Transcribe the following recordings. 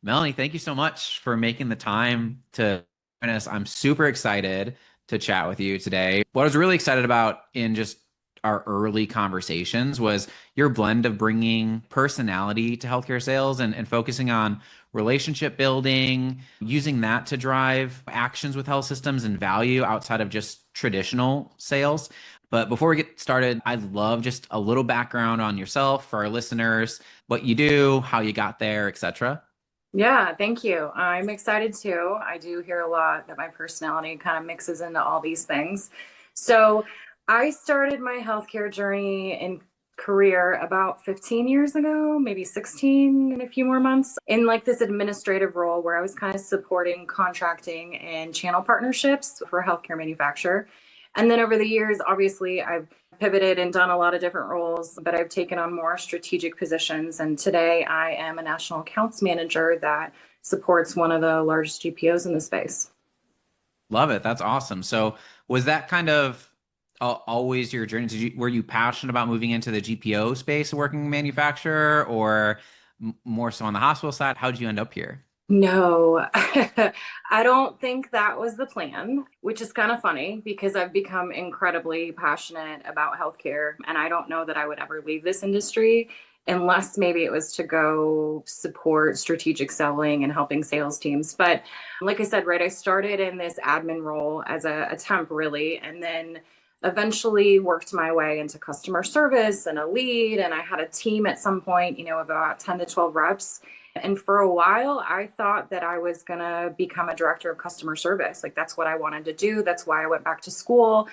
Melanie, thank you so much for making the time to join us. I'm super excited to chat with you today. What I was really excited about in just our early conversations was your blend of bringing personality to healthcare sales and focusing on relationship building, using that to drive actions with health systems and value outside of just traditional sales. But before we get started, I'd love just a little background on yourself for our listeners, what you do, how you got there, etc. Yeah, thank you. I'm excited too. I do hear a lot that my personality kind of mixes into all these things. So I started my healthcare journey and career about 15 years ago, maybe 16 in a few more months, in like this administrative role where I was kind of supporting contracting and channel partnerships for a healthcare manufacturer. And then over the years, obviously, I've pivoted and done a lot of different roles, but I've taken on more strategic positions. And today I am a national accounts manager that supports one of the largest GPOs in the space. Love it. That's awesome. So was that kind of always your journey? Were you passionate about moving into the GPO space, working manufacturer, or more so on the hospital side? How did you end up here? No, I don't think that was the plan, which is kind of funny because I've become incredibly passionate about healthcare. And I don't know that I would ever leave this industry unless maybe it was to go support strategic selling and helping sales teams. But like I said, right, I started in this admin role as a temp, really, and then eventually worked my way into customer service and a lead. And I had a team at some point, of about 10 to 12 reps. And for a while, I thought that I was going to become a director of customer service. Like that's what I wanted to do. That's why I went back to school.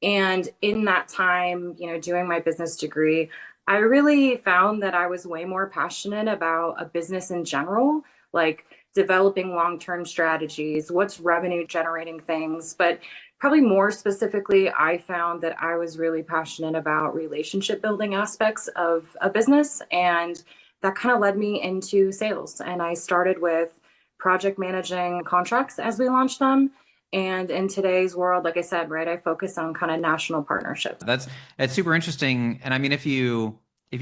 And in that time, doing my business degree, I really found that I was way more passionate about a business in general, like developing long-term strategies, what's revenue generating things. But probably more specifically, I found that I was really passionate about relationship building aspects of a business. And that kind of led me into sales. And I started with project managing contracts as we launched them. And in today's world, like I said, right, I focus on kind of national partnerships. That's super interesting. And I mean, if you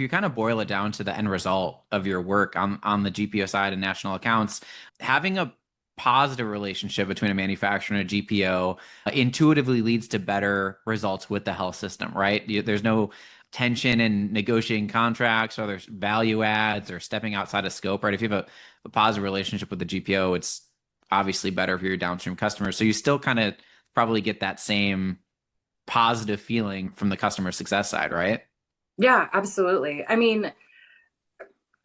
kind of boil it down to the end result of your work on the GPO side and national accounts, having a positive relationship between a manufacturer and a GPO intuitively leads to better results with the health system, right? There's no tension in negotiating contracts, or there's value adds or stepping outside of scope, right? If you have a positive relationship with the GPO, it's obviously better for your downstream customers. So you still kind of probably get that same positive feeling from the customer success side, right? Yeah, absolutely. I mean,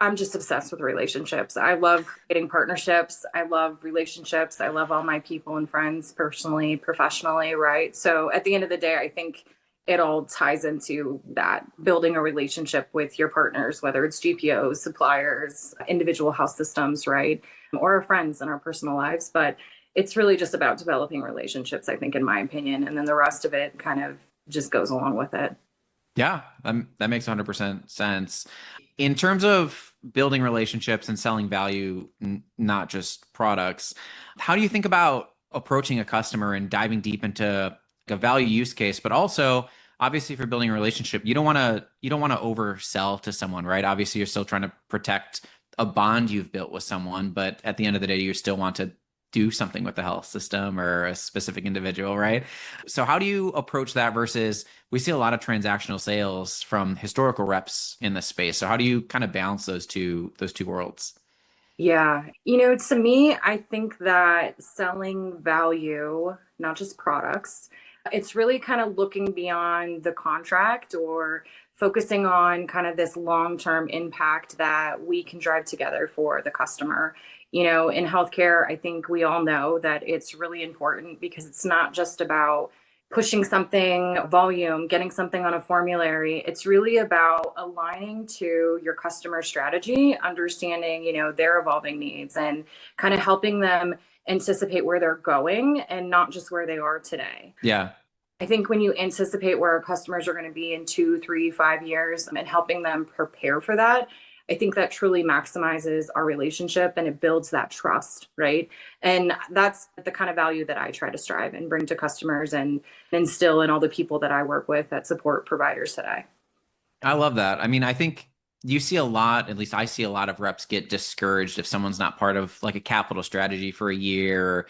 I'm just obsessed with relationships. I love creating partnerships. I love relationships. I love all my people and friends personally, professionally, right? So at the end of the day, I think it all ties into that building a relationship with your partners, whether it's GPOs, suppliers, individual health systems, right? Or our friends in our personal lives. But it's really just about developing relationships, I think, in my opinion. And then the rest of it kind of just goes along with it. Yeah, that makes 100% sense. In terms of building relationships and selling value, not just products, how do you think about approaching a customer and diving deep into like a value use case, but also obviously if you're building a relationship, you don't want to oversell to someone, right? Obviously, you're still trying to protect a bond you've built with someone, but at the end of the day, you still want to do something with the health system or a specific individual, right? So how do you approach that versus we see a lot of transactional sales from historical reps in this space. So how do you kind of balance those two worlds? Yeah. To me, I think that selling value, not just products, it's really kind of looking beyond the contract or focusing on kind of this long-term impact that we can drive together for the customer. In healthcare, I think we all know that it's really important because it's not just about pushing something volume, getting something on a formulary. It's really about aligning to your customer strategy, understanding, their evolving needs and kind of helping them anticipate where they're going and not just where they are today. Yeah. I think when you anticipate where our customers are going to be in 2, 3, 5 years and helping them prepare for that, I think that truly maximizes our relationship and it builds that trust, right? And that's the kind of value that I try to strive and bring to customers and instill in all the people that I work with that support providers today. I love that. I mean, I think you see a lot, at least I see a lot of reps get discouraged if someone's not part of like a capital strategy for a year,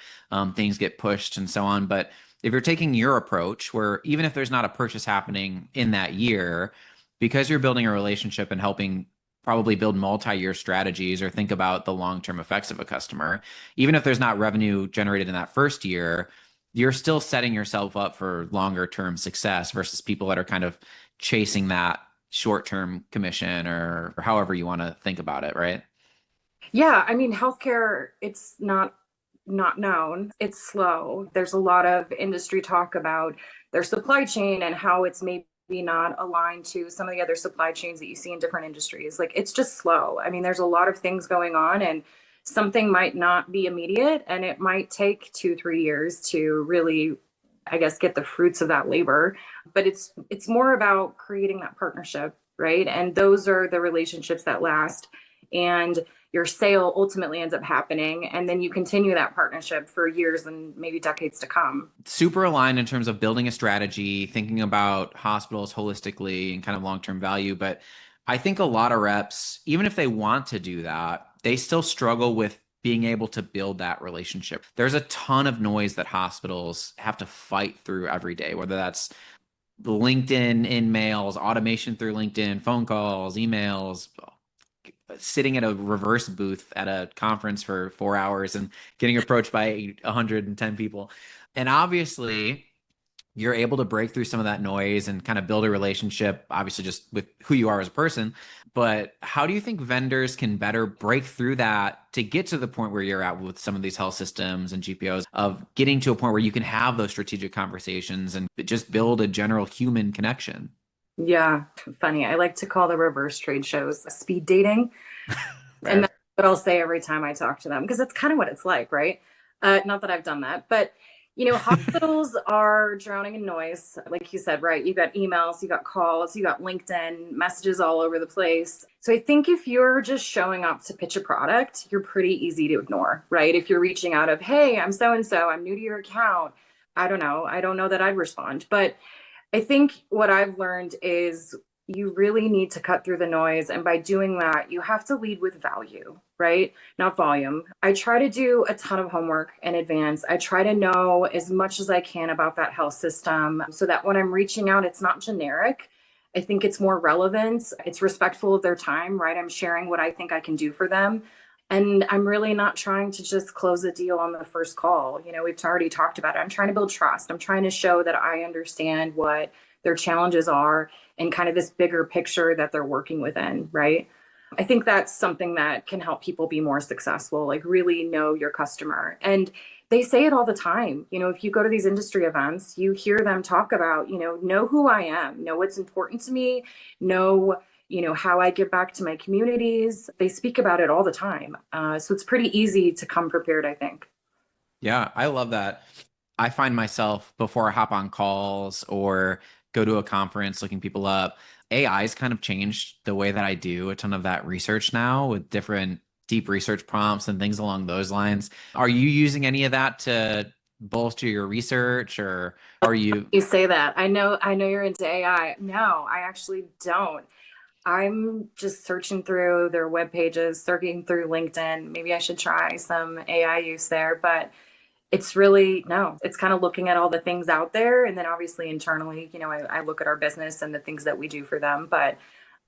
things get pushed and so on. But if you're taking your approach, where even if there's not a purchase happening in that year, because you're building a relationship and helping probably build multi-year strategies or think about the long-term effects of a customer, even if there's not revenue generated in that first year, you're still setting yourself up for longer term success versus people that are kind of chasing that short-term commission or however you want to think about it, right? Yeah, I mean, healthcare, it's not known. It's slow. There's a lot of industry talk about their supply chain and how it's maybe not aligned to some of the other supply chains that you see in different industries. Like it's just slow. I mean, there's a lot of things going on and something might not be immediate and it might take 2, 3 years to really, I guess, get the fruits of that labor. But it's more about creating that partnership, right? And those are the relationships that last. And your sale ultimately ends up happening and then you continue that partnership for years and maybe decades to come. Super aligned in terms of building a strategy, thinking about hospitals holistically and kind of long-term value. But I think a lot of reps, even if they want to do that, they still struggle with being able to build that relationship. There's a ton of noise that hospitals have to fight through every day, whether that's the LinkedIn in mails, automation through LinkedIn, phone calls, emails, sitting at a reverse booth at a conference for 4 hours and getting approached by 110 people. And obviously, you're able to break through some of that noise and kind of build a relationship, obviously, just with who you are as a person. But how do you think vendors can better break through that to get to the point where you're at with some of these health systems and GPOs of getting to a point where you can have those strategic conversations and just build a general human connection? Yeah, funny. I like to call the reverse trade shows speed dating. And Fair. that's what I'll say every time I talk to them because that's kind of what it's like, right? Not that I've done that, but hospitals are drowning in noise. Like you said, right? You got emails, you got calls, you got LinkedIn messages all over the place. So I think if you're just showing up to pitch a product, you're pretty easy to ignore, right? If you're reaching out of, hey, I'm so and so, I'm new to your account. I don't know. I don't know that I'd respond. But I think what I've learned is you really need to cut through the noise. And by doing that, you have to lead with value, right? Not volume. I try to do a ton of homework in advance. I try to know as much as I can about that health system so that when I'm reaching out, it's not generic. I think it's more relevant. It's respectful of their time, right? I'm sharing what I think I can do for them. And I'm really not trying to just close a deal on the first call. We've already talked about it. I'm trying to build trust. I'm trying to show that I understand what their challenges are and kind of this bigger picture that they're working within, right? I think that's something that can help people be more successful, like really know your customer. And they say it all the time. If you go to these industry events, you hear them talk about, know who I am, know what's important to me, know how I give back to my communities. They speak about it all the time. So it's pretty easy to come prepared, I think. Yeah, I love that. I find myself before I hop on calls or go to a conference looking people up, AI's kind of changed the way that I do a ton of that research now with different deep research prompts and things along those lines. Are you using any of that to bolster your research or are you? You say that. I know you're into AI. No, I actually don't. I'm just searching through their web pages, searching through LinkedIn. Maybe I should try some AI use there, but it's really no, it's kind of looking at all the things out there. And then obviously internally, I look at our business and the things that we do for them. But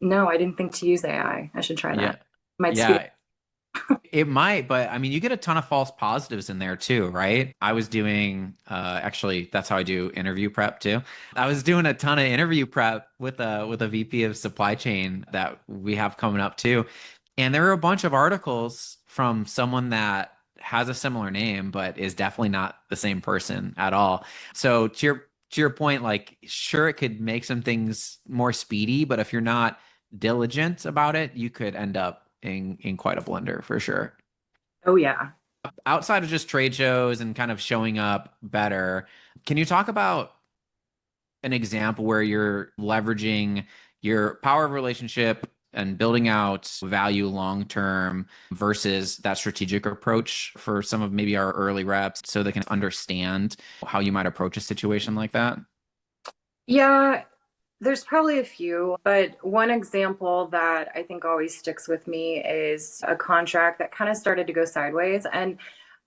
no, I didn't think to use AI. I should try Yeah. that. Might speed up. Yeah. It might, but I mean, you get a ton of false positives in there too, right? I was doing, actually, that's how I do interview prep too. I was doing a ton of interview prep with a VP of supply chain that we have coming up too, and there were a bunch of articles from someone that has a similar name, but is definitely not the same person at all. So to your point, like, sure, it could make some things more speedy, but if you're not diligent about it, you could end up in quite a blender for sure. Oh yeah. Outside of just trade shows and kind of showing up better, can you talk about an example where you're leveraging your power of relationship and building out value long term versus that strategic approach for some of maybe our early reps so they can understand how you might approach a situation like that? Yeah. There's probably a few, but one example that I think always sticks with me is a contract that kind of started to go sideways. And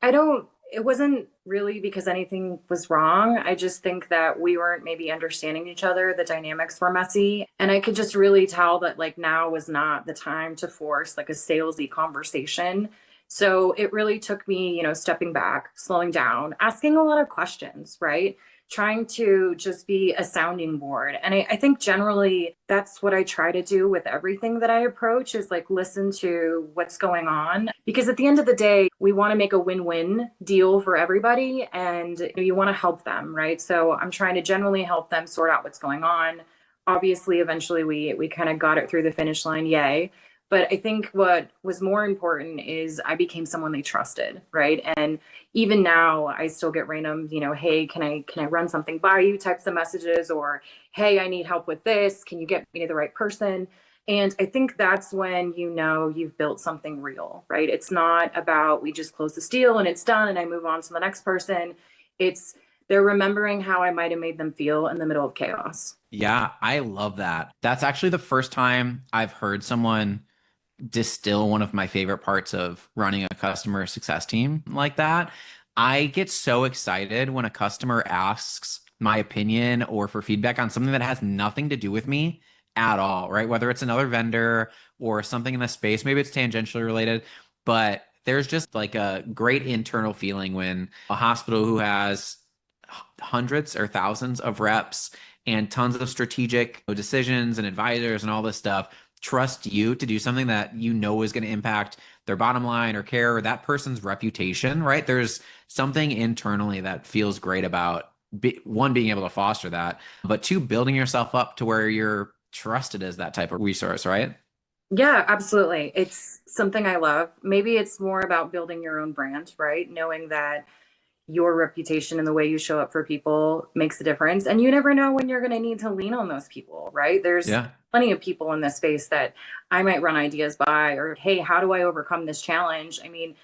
it wasn't really because anything was wrong. I just think that we weren't maybe understanding each other. The dynamics were messy. And I could just really tell that like now was not the time to force like a salesy conversation. So it really took me, stepping back, slowing down, asking a lot of questions, right? Trying to just be a sounding board. And I think generally that's what I try to do with everything that I approach is like listen to what's going on. Because at the end of the day, we want to make a win-win deal for everybody and you want to help them, right? So I'm trying to generally help them sort out what's going on. Obviously, eventually we kind of got it through the finish line, yay. But I think what was more important is I became someone they trusted, right? And even now I still get random, hey, can I run something by you types of messages, or hey, I need help with this. Can you get me to the right person? And I think that's when you've built something real, right? It's not about we just close this deal and it's done and I move on to the next person. It's they're remembering how I might have made them feel in the middle of chaos. Yeah, I love that. That's actually the first time I've heard someone distill one of my favorite parts of running a customer success team like that. I get so excited when a customer asks my opinion or for feedback on something that has nothing to do with me at all, right? Whether it's another vendor or something in the space, maybe it's tangentially related, but there's just like a great internal feeling when a hospital who has hundreds or thousands of reps and tons of strategic decisions and advisors and all this stuff trust you to do something that you know is going to impact their bottom line or care or that person's reputation, right? There's something internally that feels great about one, being able to foster that, but two, building yourself up to where you're trusted as that type of resource, right? Yeah, absolutely. It's something I love. Maybe it's more about building your own brand, right? Knowing that your reputation and the way you show up for people makes a difference. And you never know when you're going to need to lean on those people, right? There's Yeah. plenty of people in this space that I might run ideas by, or, hey, how do I overcome this challenge? I mean,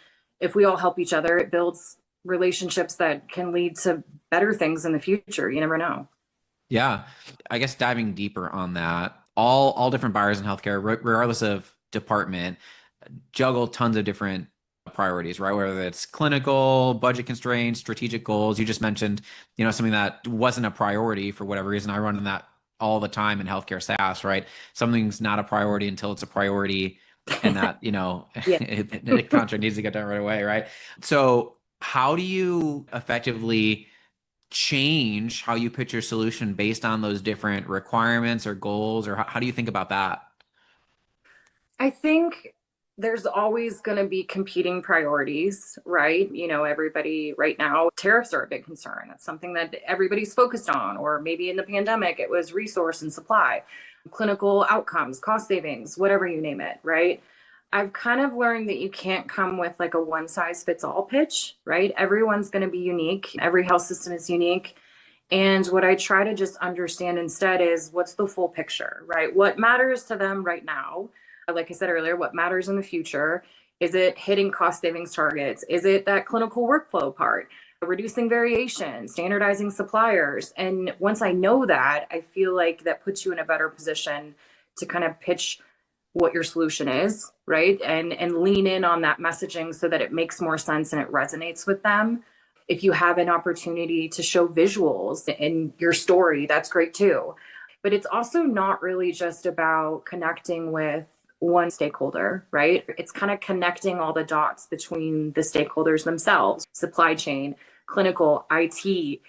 if we all help each other, it builds relationships that can lead to better things in the future. You never know. Yeah. I guess diving deeper on that, all different buyers in healthcare, regardless of department, juggle tons of different priorities, right? Whether it's clinical, budget constraints, strategic goals. You just mentioned, something that wasn't a priority for whatever reason. I run in that all the time in healthcare SaaS, right? Something's not a priority until it's a priority, and that, Yeah. the contract needs to get done right away, right? So how do you effectively change how you pitch your solution based on those different requirements or goals, or how do you think about that? I think there's always going to be competing priorities, right? Everybody right now, tariffs are a big concern. That's something that everybody's focused on. Or maybe in the pandemic, it was resource and supply, clinical outcomes, cost savings, whatever you name it, right? I've kind of learned that you can't come with like a one size fits all pitch, right? Everyone's going to be unique. Every health system is unique. And what I try to just understand instead is what's the full picture, right? What matters to them right now? Like I said earlier, what matters in the future? Is it hitting cost savings targets? Is it that clinical workflow part? Reducing variation, standardizing suppliers. And once I know that, I feel like that puts you in a better position to kind of pitch what your solution is, right? And lean in on that messaging so that it makes more sense and it resonates with them. If you have an opportunity to show visuals in your story, that's great too. But it's also not really just about connecting with one stakeholder, right? It's kind of connecting all the dots between the stakeholders themselves, supply chain, clinical, IT.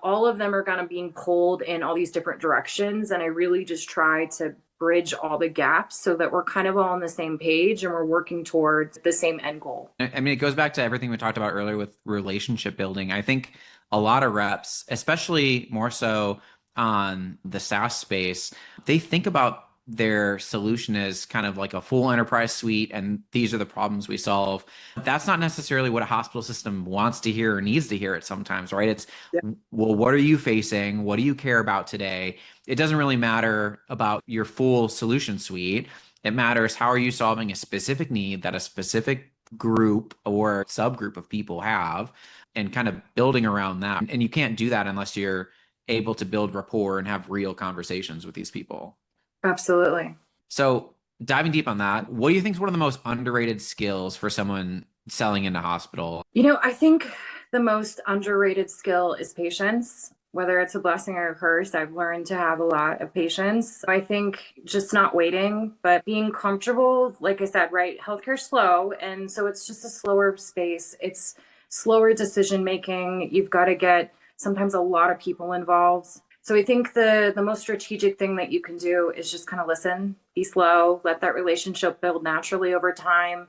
All of them are kind of being pulled in all these different directions. And I really just try to bridge all the gaps so that we're kind of all on the same page and we're working towards the same end goal. I mean, it goes back to everything we talked about earlier with relationship building. I think a lot of reps, especially more so on the SaaS space, they think about their solution as kind of like a full enterprise suite, and these are the problems we solve. That's not necessarily what a hospital system wants to hear or needs to hear it sometimes, right? It's, Yeah. well, what are you facing? What do you care about today? It doesn't really matter about your full solution suite. It matters how are you solving a specific need that a specific group or subgroup of people have and kind of building around that. And you can't do that unless you're able to build rapport and have real conversations with these people. Absolutely. So, diving deep on that, what do you think is one of the most underrated skills for someone selling in a hospital? I think the most underrated skill is patience. Whether it's a blessing or a curse, I've learned to have a lot of patience. I think just not waiting, but being comfortable. Like I said, right? Healthcare's slow. And so it's just a slower space. It's slower decision making. You've got to get sometimes a lot of people involved. So I think the most strategic thing that you can do is just kind of listen, be slow, let that relationship build naturally over time.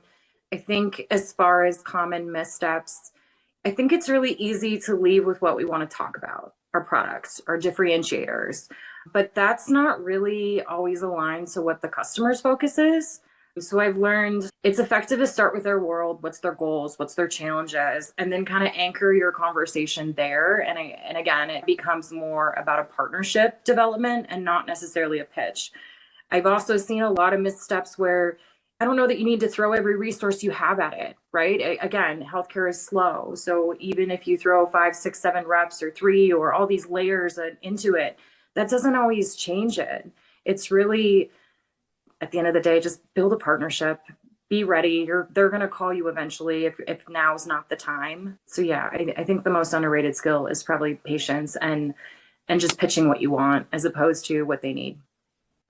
I think as far as common missteps, I think it's really easy to leave with what we want to talk about, our products, our differentiators. But that's not really always aligned to what the customer's focus is. So I've learned it's effective to start with their world, what's their goals, what's their challenges, and then kind of anchor your conversation there. And again, it becomes more about a partnership development and not necessarily a pitch. I've also seen a lot of missteps where I don't know that you need to throw every resource you have at it, right? Again, healthcare is slow. So even if you throw 5, 6, 7 reps or three or all these layers into it, that doesn't always change it. It's really, at the end of the day, just build a partnership. Be ready. They're going to call you eventually if now's not the time. So yeah, I think the most underrated skill is probably patience and just pitching what you want as opposed to what they need.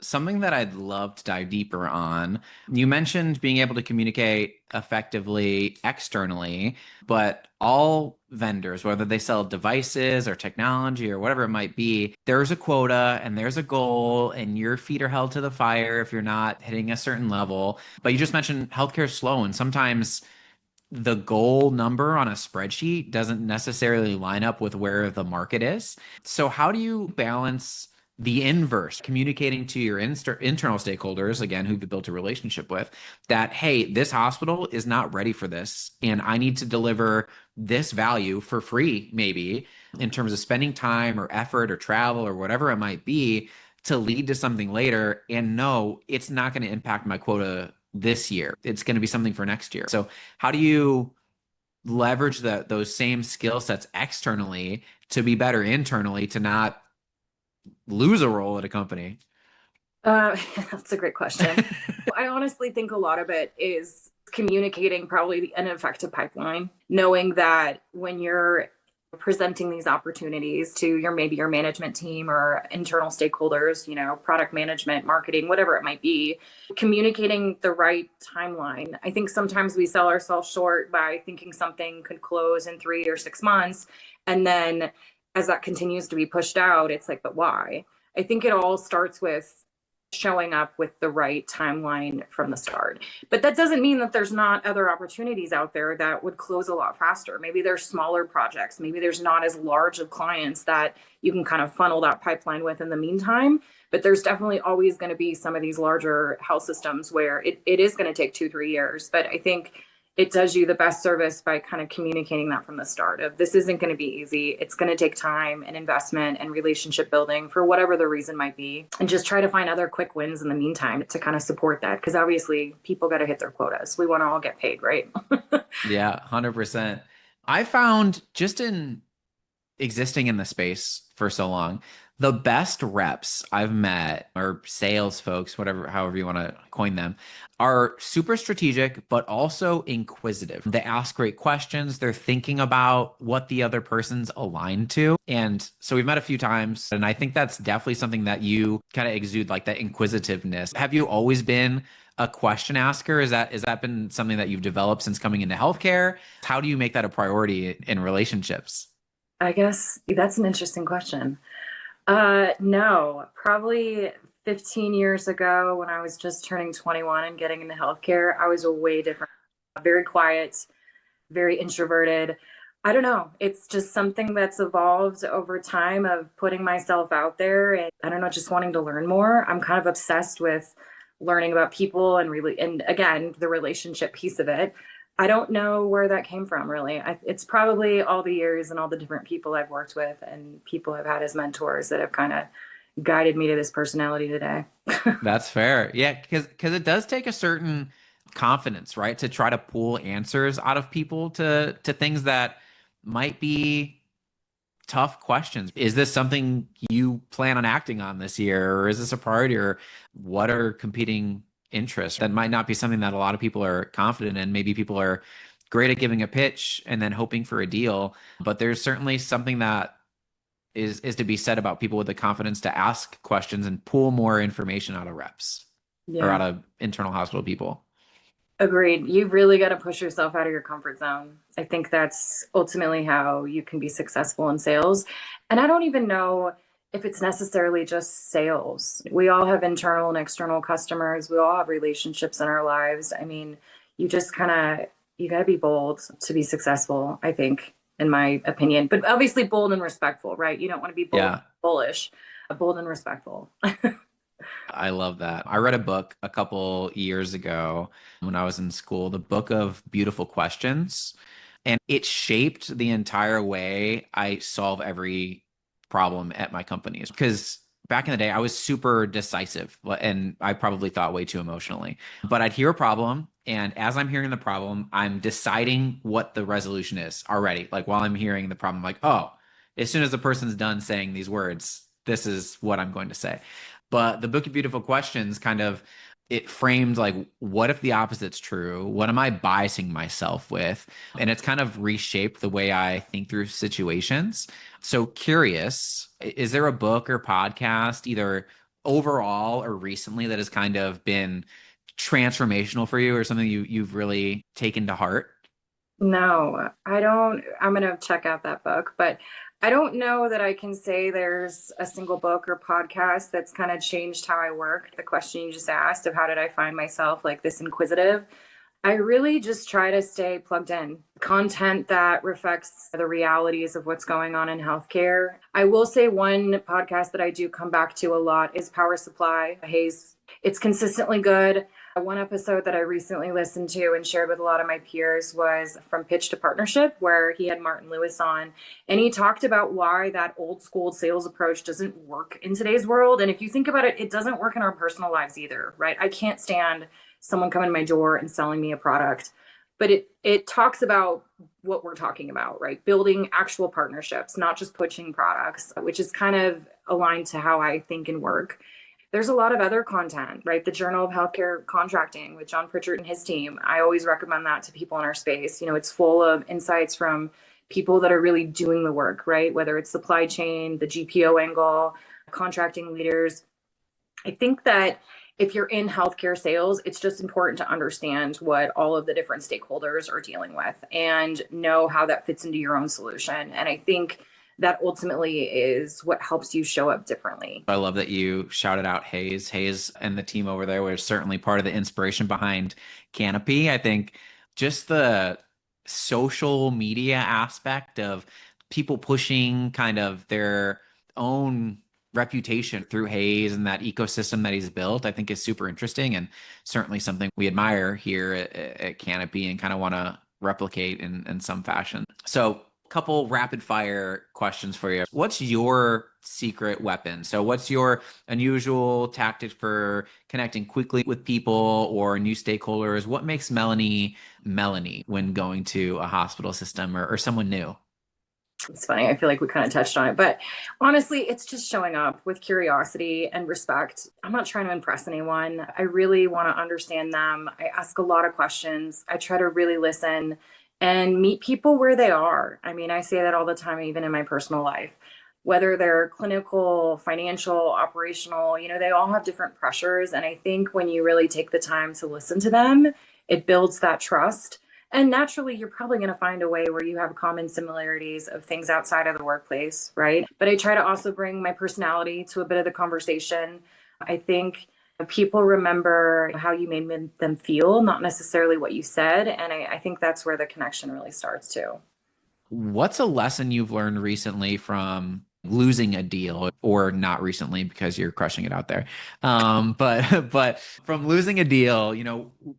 Something that I'd love to dive deeper on. You mentioned being able to communicate effectively externally, but all vendors, whether they sell devices or technology or whatever it might be, there's a quota and there's a goal, and your feet are held to the fire if you're not hitting a certain level. But you just mentioned healthcare is slow, and sometimes the goal number on a spreadsheet doesn't necessarily line up with where the market is. So, how do you balance the inverse, communicating to your internal stakeholders, again, who you've built a relationship with, that, hey, this hospital is not ready for this, and I need to deliver this value for free, maybe in terms of spending time or effort or travel or whatever it might be to lead to something later, and no, it's not going to impact my quota this year. It's going to be something for next year. So how do you leverage those same skill sets externally to be better internally to not lose a role at a company? That's a great question. I honestly think a lot of it is communicating probably an effective pipeline, knowing that when you're presenting these opportunities to maybe your management team or internal stakeholders, product management, marketing, whatever it might be, communicating the right timeline. I think sometimes we sell ourselves short by thinking something could close in 3 or 6 months. And then as that continues to be pushed out, it's like, but why? I think it all starts with showing up with the right timeline from the start. But that doesn't mean that there's not other opportunities out there that would close a lot faster. Maybe there's smaller projects. Maybe there's not as large of clients that you can kind of funnel that pipeline with in the meantime. But there's definitely always going to be some of these larger health systems where it is going to take 2, 3 years. But I think it does you the best service by kind of communicating that from the start of this isn't going to be easy. It's going to take time and investment and relationship building for whatever the reason might be. And just try to find other quick wins in the meantime to kind of support that. Because obviously people got to hit their quotas. We want to all get paid, right? Yeah, 100%. I found just in existing in the space for so long, the best reps I've met, or sales folks, whatever, however you want to coin them, are super strategic, but also inquisitive. They ask great questions. They're thinking about what the other person's aligned to. And so we've met a few times, and I think that's definitely something that you kind of exude, like that inquisitiveness. Have you always been a question asker? Is that been something that you've developed since coming into healthcare? How do you make that a priority in relationships? I guess that's an interesting question. No, probably 15 years ago when I was just turning 21 and getting into healthcare, I was a way different, very quiet, very introverted. I don't know. It's just something that's evolved over time of putting myself out there and I don't know, just wanting to learn more. I'm kind of obsessed with learning about people and really, and again, the relationship piece of it. I don't know where that came from, really. It's probably all the years and all the different people I've worked with and people I've had as mentors that have kind of guided me to this personality today. That's fair. Yeah, because it does take a certain confidence, right? To try to pull answers out of people to things that might be tough questions. Is this something you plan on acting on this year, or is this a priority, or what are competing interests? That might not be something that a lot of people are confident in. Maybe people are great at giving a pitch and then hoping for a deal, but there's certainly something that is to be said about people with the confidence to ask questions and pull more information out of reps or Yeah. out of internal hospital people. Agreed. You really got to push yourself out of your comfort zone. I think that's ultimately how you can be successful in sales. And I don't even know if it's necessarily just sales. We all have internal and external customers. We all have relationships in our lives. I mean, you just kind of you got to be bold to be successful, I think, in my opinion. But obviously bold and respectful, right? You don't want to be bold, Yeah. bullish, bold and respectful. I love that. I read a book a couple years ago when I was in school, the Book of Beautiful Questions, and it shaped the entire way I solve every problem at my companies. Because back in the day, I was super decisive and I probably thought way too emotionally. But I'd hear a problem, and as I'm hearing the problem, I'm deciding what the resolution is already. Like while I'm hearing the problem, I'm like, oh, as soon as the person's done saying these words, this is what I'm going to say. But the Book of Beautiful Questions kind of it framed like, what if the opposite's true? What am I biasing myself with? And it's kind of reshaped the way I think through situations. So curious, is there a book or podcast, either overall or recently, that has kind of been transformational for you or something you've really taken to heart? No, I don't. I'm going to check out that book, but I don't know that I can say there's a single book or podcast that's kind of changed how I work. The question you just asked of how did I find myself like this inquisitive? I really just try to stay plugged in. Content that reflects the realities of what's going on in healthcare. I will say one podcast that I do come back to a lot is Power Supply, Hayes. It's consistently good. One episode that I recently listened to and shared with a lot of my peers was from Pitch to Partnership, where he had Martin Lewis on. And he talked about why that old school sales approach doesn't work in today's world. And if you think about it, it doesn't work in our personal lives either, right? I can't stand someone coming to my door and selling me a product. But it talks about what we're talking about, right? Building actual partnerships, not just pushing products, which is kind of aligned to how I think and work. There's a lot of other content, right? The Journal of Healthcare Contracting with John Pritchard and his team. I always recommend that to people in our space. You know, it's full of insights from people that are really doing the work, right? Whether it's supply chain, the GPO angle, contracting leaders. I think that if you're in healthcare sales, it's just important to understand what all of the different stakeholders are dealing with and know how that fits into your own solution. And I think that ultimately is what helps you show up differently. I love that you shouted out Hayes. Hayes and the team over there were certainly part of the inspiration behind Canopy. I think just the social media aspect of people pushing kind of their own reputation through Hayes and that ecosystem that he's built, I think is super interesting and certainly something we admire here at Canopy and kind of want to replicate in some fashion. So couple rapid fire questions for you. What's your secret weapon? So what's your unusual tactic for connecting quickly with people or new stakeholders? What makes Melanie when going to a hospital system or someone new? It's funny. I feel like we kind of touched on it, but honestly, it's just showing up with curiosity and respect. I'm not trying to impress anyone. I really want to understand them. I ask a lot of questions. I try to really listen and meet people where they are. I mean, I say that all the time, even in my personal life, whether they're clinical, financial, operational, you know, they all have different pressures. And I think when you really take the time to listen to them, it builds that trust. And naturally, you're probably going to find a way where you have common similarities of things outside of the workplace, right? But I try to also bring my personality to a bit of the conversation. I think people remember how you made them feel, not necessarily what you said. And I think that's where the connection really starts too. What's a lesson you've learned recently from losing a deal or not recently because you're crushing it out there? But from losing a deal,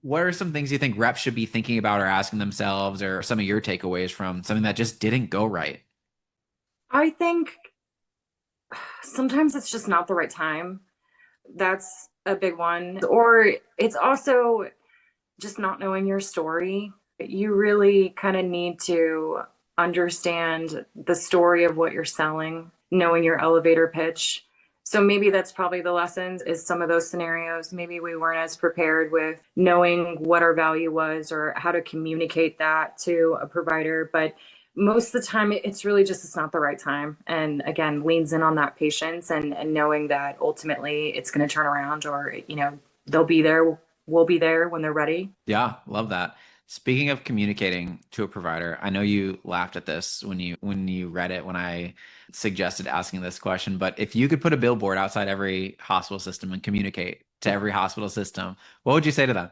what are some things you think reps should be thinking about or asking themselves or some of your takeaways from something that just didn't go right? I think sometimes it's just not the right time. That's a big one. Or it's also just not knowing your story. You really kind of need to understand the story of what you're selling, knowing your elevator pitch. So maybe that's probably the lessons is some of those scenarios. Maybe we weren't as prepared with knowing what our value was or how to communicate that to a provider. But most of the time it's really just it's not the right time. And again, leans in on that patience and knowing that ultimately it's going to turn around or, they'll be there, we'll be there when they're ready. Yeah, love that. Speaking of communicating to a provider, I know you laughed at this when you read it when I suggested asking this question, but if you could put a billboard outside every hospital system and communicate to every hospital system, what would you say to them?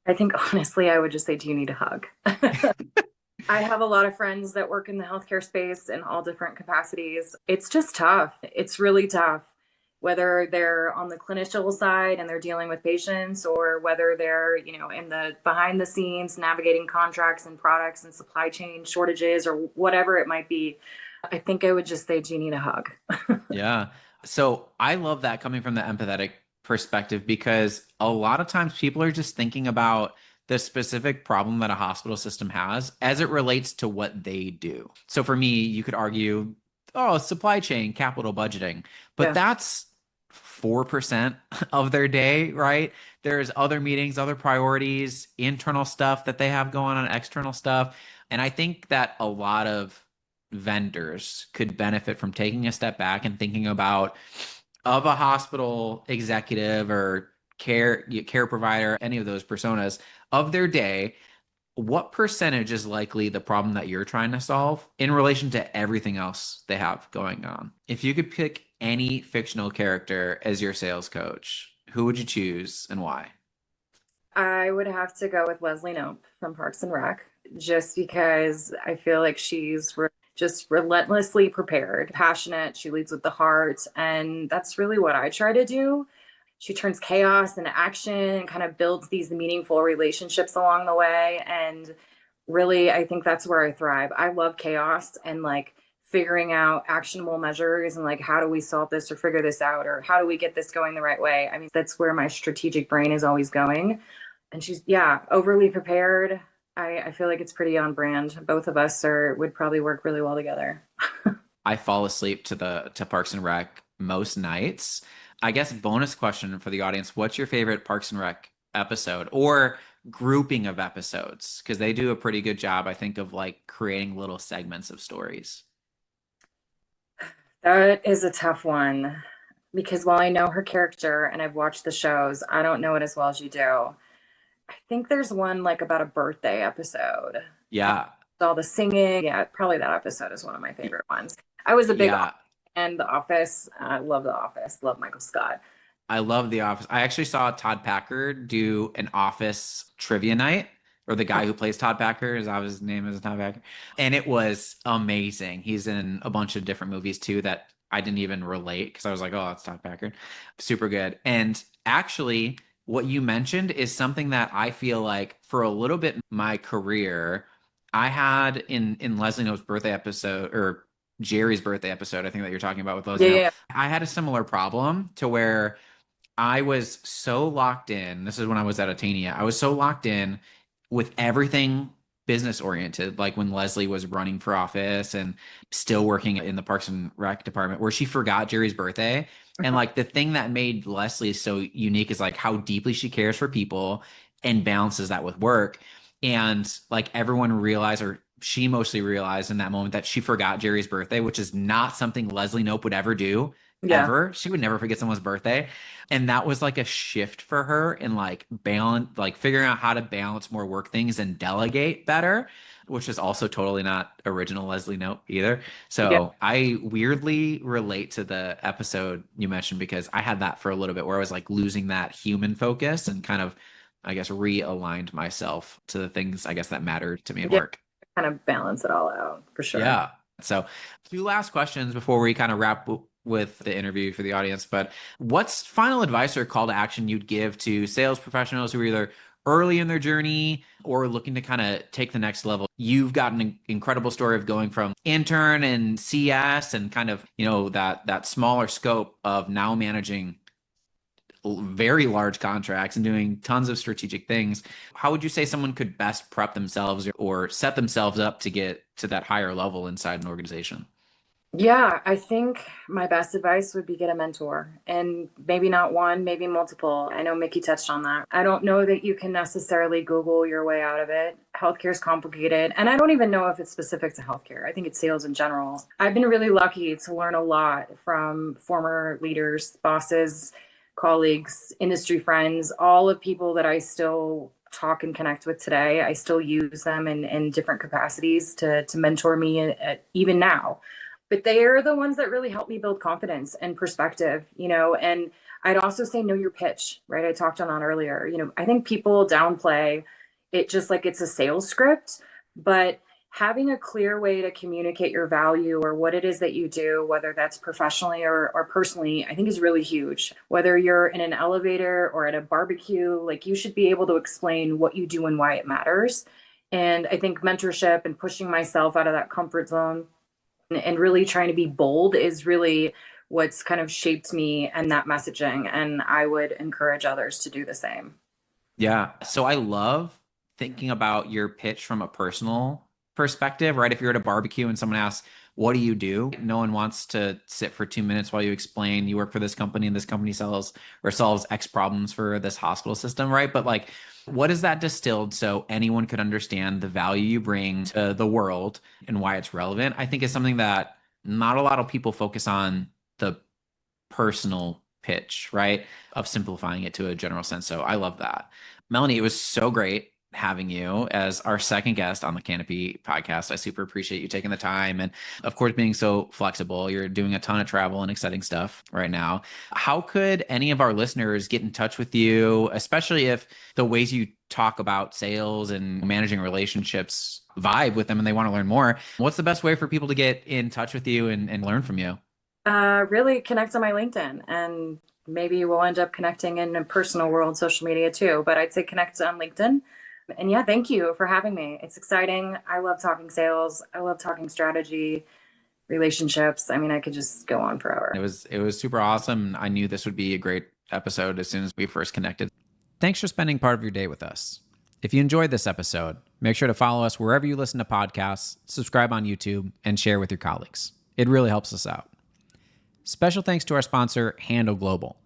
I think honestly, I would just say, do you need a hug? I have a lot of friends that work in the healthcare space in all different capacities. It's just tough. It's really tough, whether they're on the clinician side and they're dealing with patients or whether they're, in the behind the scenes navigating contracts and products and supply chain shortages or whatever it might be. I think I would just say, do you need a hug? Yeah. So I love that coming from the empathetic perspective because a lot of times people are just thinking about the specific problem that a hospital system has as it relates to what they do. So for me, you could argue, oh, supply chain, capital budgeting, but Yeah. that's 4% of their day, right? There's other meetings, other priorities, internal stuff that they have going on, external stuff. And I think that a lot of vendors could benefit from taking a step back and thinking about of a hospital executive or care provider, any of those personas of their day, what percentage is likely the problem that you're trying to solve in relation to everything else they have going on? If you could pick any fictional character as your sales coach, who would you choose and why? I would have to go with Leslie Knope from Parks and Rec, just because I feel like she's just relentlessly prepared, passionate. She leads with the heart. And that's really what I try to do. She turns chaos into action and kind of builds these meaningful relationships along the way. And really, I think that's where I thrive. I love chaos and like figuring out actionable measures and like how do we solve this or figure this out or how do we get this going the right way. I mean, that's where my strategic brain is always going. And she's, yeah, overly prepared. I feel like it's pretty on brand. Both of us would probably work really well together. I fall asleep to Parks and Rec most nights. I guess bonus question for the audience, what's your favorite Parks and Rec episode or grouping of episodes? Because they do a pretty good job, I think, of like creating little segments of stories. That is a tough one because while I know her character and I've watched the shows, I don't know it as well as you do. I think there's one like about a birthday episode. Yeah. All the singing. Yeah, probably that episode is one of my favorite ones. I was a big Yeah. and The Office. I love The Office. Love Michael Scott. I love The Office. I actually saw Todd Packer do an Office trivia night, or the guy who plays Todd Packer, his name is Todd Packer. And it was amazing. He's in a bunch of different movies too that I didn't even relate because I was like, oh, that's Todd Packer. Super good. And actually, what you mentioned is something that I feel like for a little bit in my career, I had in Leslie Knope's birthday episode or Jerry's birthday episode, I think that you're talking about with Yeah, Leslie yeah, Knope. yeah. I had a similar problem to where I was so locked in. This is when I was at Atania. I was so locked in with everything business oriented, like when Leslie was running for office and still working in the Parks and Rec department, where she forgot Jerry's birthday. And like the thing that made Leslie so unique is like how deeply she cares for people and balances that with work. And like everyone realized, or she mostly realized in that moment that she forgot Jerry's birthday, which is not something Leslie Knope would ever do, Yeah, ever. She would never forget someone's birthday. And that was like a shift for her in like balance, like figuring out how to balance more work things and delegate better, which is also totally not original Leslie Knope either. yeah, So I weirdly relate to the episode you mentioned because I had that for a little bit where I was like losing that human focus and kind of, I guess, realigned myself to the things I guess that mattered to me at yeah. work. Kind of balance it all out for sure. Yeah. So, two last questions before we kind of with the interview for the audience. But what's final advice or call to action you'd give to sales professionals who are either early in their journey or looking to kind of take the next level? You've got an incredible story of going from intern and CS and kind of, that smaller scope of now managing very large contracts and doing tons of strategic things. How would you say someone could best prep themselves or set themselves up to get to that higher level inside an organization? Yeah, I think my best advice would be get a mentor, and maybe not one, maybe multiple. I know Mickey touched on that. I don't know that you can necessarily Google your way out of it. Healthcare is complicated, and I don't even know if it's specific to healthcare. I think it's sales in general. I've been really lucky to learn a lot from former leaders, bosses, colleagues, industry friends, all of people that I still talk and connect with today. I still use them in different capacities to mentor me even now, but they are the ones that really help me build confidence and perspective, and I'd also say know your pitch, right? I talked on that earlier. I think people downplay it just like it's a sales script, but having a clear way to communicate your value or what it is that you do, whether that's professionally or personally, I think is really huge. Whether you're in an elevator or at a barbecue, like you should be able to explain what you do and why it matters. And I think mentorship and pushing myself out of that comfort zone and really trying to be bold is really what's kind of shaped me and that messaging. And I would encourage others to do the same. Yeah. So I love thinking about your pitch from a personal perspective, right? If you're at a barbecue and someone asks, what do you do? No one wants to sit for 2 minutes while you explain you work for this company and this company sells or solves X problems for this hospital system, right? But like, what is that distilled so anyone could understand the value you bring to the world and why it's relevant? I think is something that not a lot of people focus on the personal pitch, right? Of simplifying it to a general sense. So I love that. Melanie, it was so great having you as our second guest on the Canopy podcast. I super appreciate you taking the time and, of course, being so flexible. You're doing a ton of travel and exciting stuff right now. How could any of our listeners get in touch with you, especially if the ways you talk about sales and managing relationships vibe with them and they want to learn more? What's the best way for people to get in touch with you and learn from you? Really connect on my LinkedIn, and maybe we'll end up connecting in a personal world, social media too. But I'd say connect on LinkedIn. And yeah, thank you for having me. It's exciting. I love talking sales. I love talking strategy, relationships. I mean, I could just go on forever. It was super awesome. I knew this would be a great episode as soon as we first connected. Thanks for spending part of your day with us. If you enjoyed this episode, make sure to follow us wherever you listen to podcasts, subscribe on YouTube, and share with your colleagues. It really helps us out. Special thanks to our sponsor, Handle Global.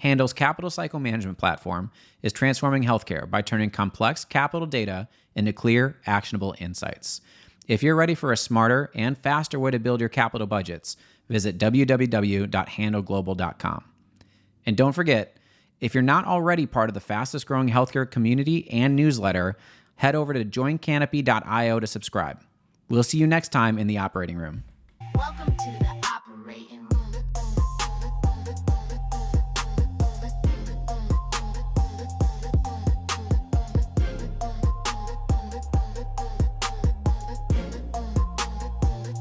Handle's capital cycle management platform is transforming healthcare by turning complex capital data into clear, actionable insights. If you're ready for a smarter and faster way to build your capital budgets, visit www.handleglobal.com. And don't forget, if you're not already part of the fastest growing healthcare community and newsletter, head over to joincanopy.io to subscribe. We'll see you next time in the operating room. Welcome to the operating room.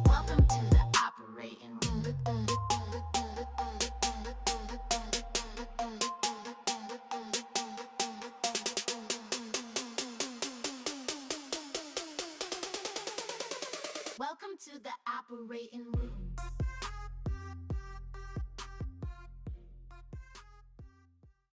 Welcome to the operating room. Welcome to the operating room.